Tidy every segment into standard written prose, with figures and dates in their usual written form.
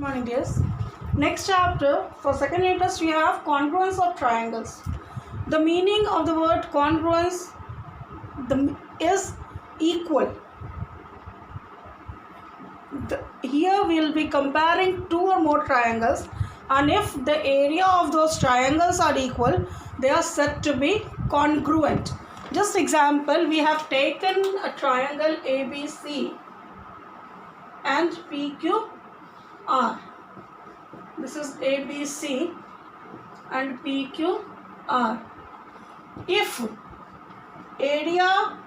Morning, dears. Next chapter for second interest we have congruence of triangles. The meaning of the word congruence is equal. Here we will be comparing two or more triangles, and if the area of those triangles are equal, they are said to be congruent. Just example, we have taken a triangle ABC and PQR. This is ABC and PQR. If area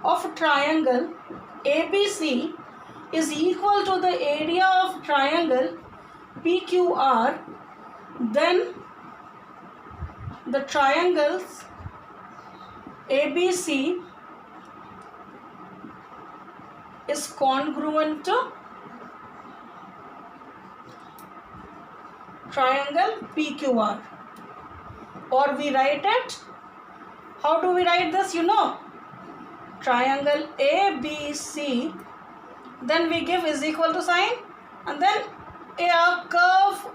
of a triangle ABC is equal to the area of triangle PQR, then the triangles ABC is congruent to triangle PQR. Or we write it, how do we write this? Triangle ABC, then we give is equal to sign, and then a curve,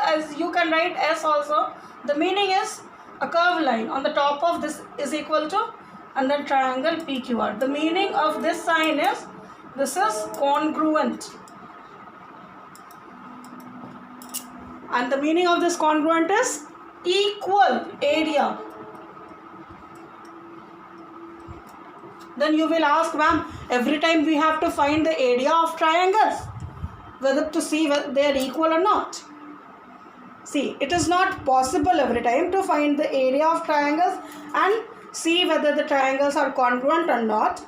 as you can write S also. The meaning is a curved line on the top of this is equal to, and then triangle PQR. The meaning of this sign is this is congruent. And the meaning of this congruent is equal area. Then you will ask, ma'am, every time we have to find the area of triangles, whether to see whether they are equal or not. See, it is not possible every time to find the area of triangles and see whether the triangles are congruent or not.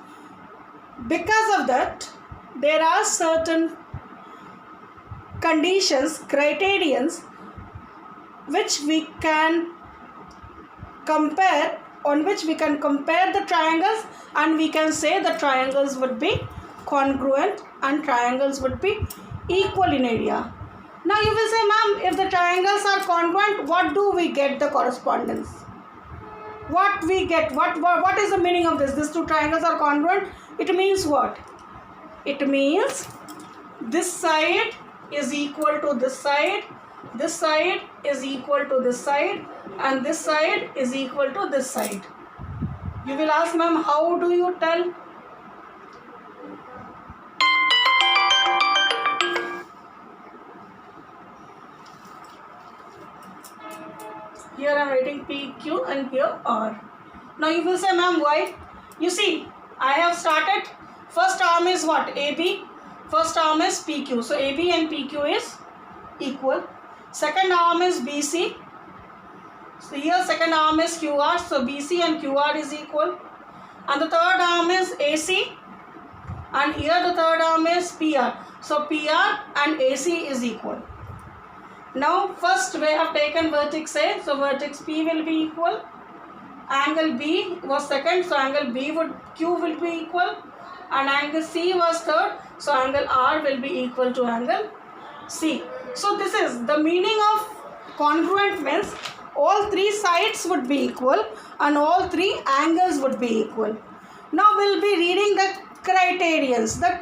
Because of that, there are certain conditions, criterions, which we can compare, on which we can compare the triangles, and we can say the triangles would be congruent and triangles would be equal in area. Now you will say, ma'am, if the triangles are congruent, what do we get the correspondence? What we get? What is the meaning of this? These two triangles are congruent. It means what? It means this side is equal to this side is equal to this side, and this side is equal to this side. You will ask, ma'am, how do you tell? Here I am writing PQ and here R. Now you will say, ma'am, why? You see, I have started, first arm is what? AB. First arm is PQ. So AB and PQ is equal. Second arm is BC. So here second arm is QR. So BC and QR is equal. And the third arm is AC. And here the third arm is PR. So PR and AC is equal. Now first we have taken vertex A. So vertex P will be equal. Angle B was second. So angle Q will be equal. And angle C was third. So angle R will be equal to angle C. So this is the meaning of congruent, means all three sides would be equal and all three angles would be equal. Now we will be reading the criterions, the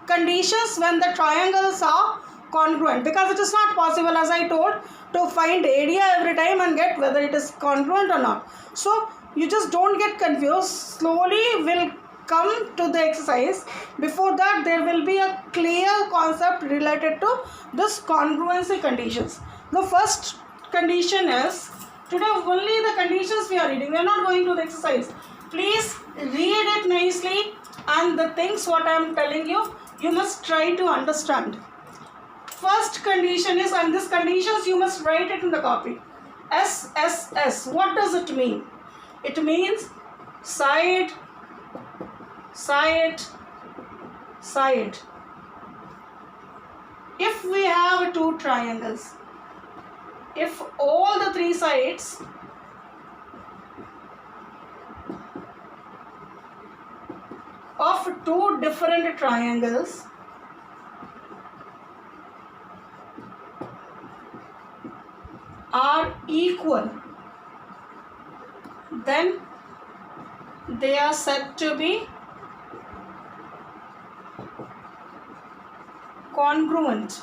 conditions when the triangles are congruent, because it is not possible, as I told, to find area every time and get whether it is congruent or not. So you just don't get confused. Slowly we'll come to the exercise. Before that, there will be a clear concept related to this congruency conditions. The first condition is, today only the conditions we are reading. We are not going to the exercise. Please read it nicely, and the things what I am telling you, you must try to understand. First condition is, and this conditions you must write it in the copy. SSS. What does it mean? It means side, side, side. If we have two triangles, if all the three sides of two different triangles are equal, then they are said to be congruent.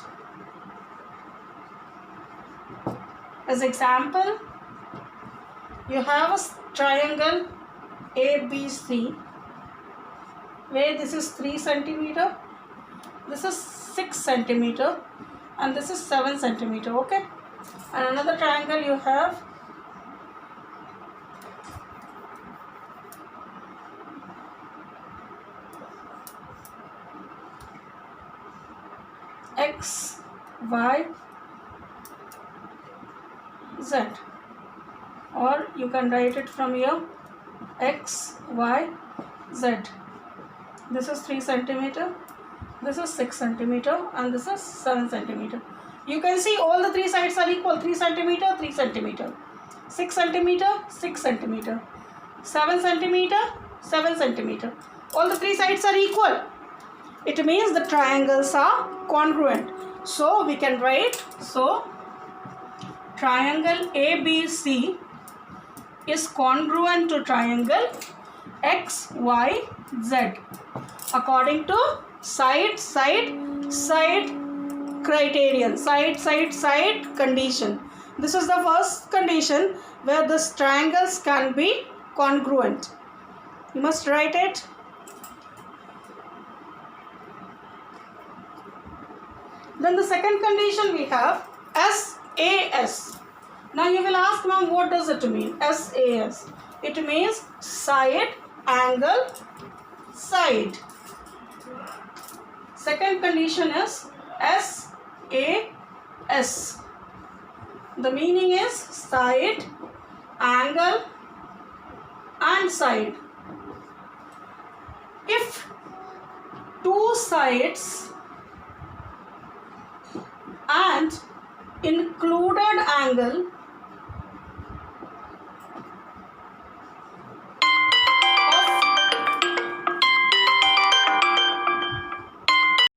As example, you have a triangle ABC where this is 3 centimeter, this is 6 centimeter, and this is 7 centimeter. Okay, and another triangle you have X, Y, Z, or you can write it from here X, Y, Z. This is 3 centimeter, this is 6 centimeter, and this is 7 centimeter. You can see all the three sides are equal: 3 centimeter, 3 centimeter, 6 centimeter, 6 centimeter, 7 centimeter, 7 centimeter. All the three sides are equal. It means the triangles are congruent. So we can write, so triangle ABC is congruent to triangle XYZ according to side criterion, side condition. This is the first condition where these triangles can be congruent. You must write it. Then the second condition we have SAS. Now you will ask, ma'am, what does it mean? SAS. It means side, angle, side. Second condition is SAS. The meaning is side, angle, and side. If two sides and included angle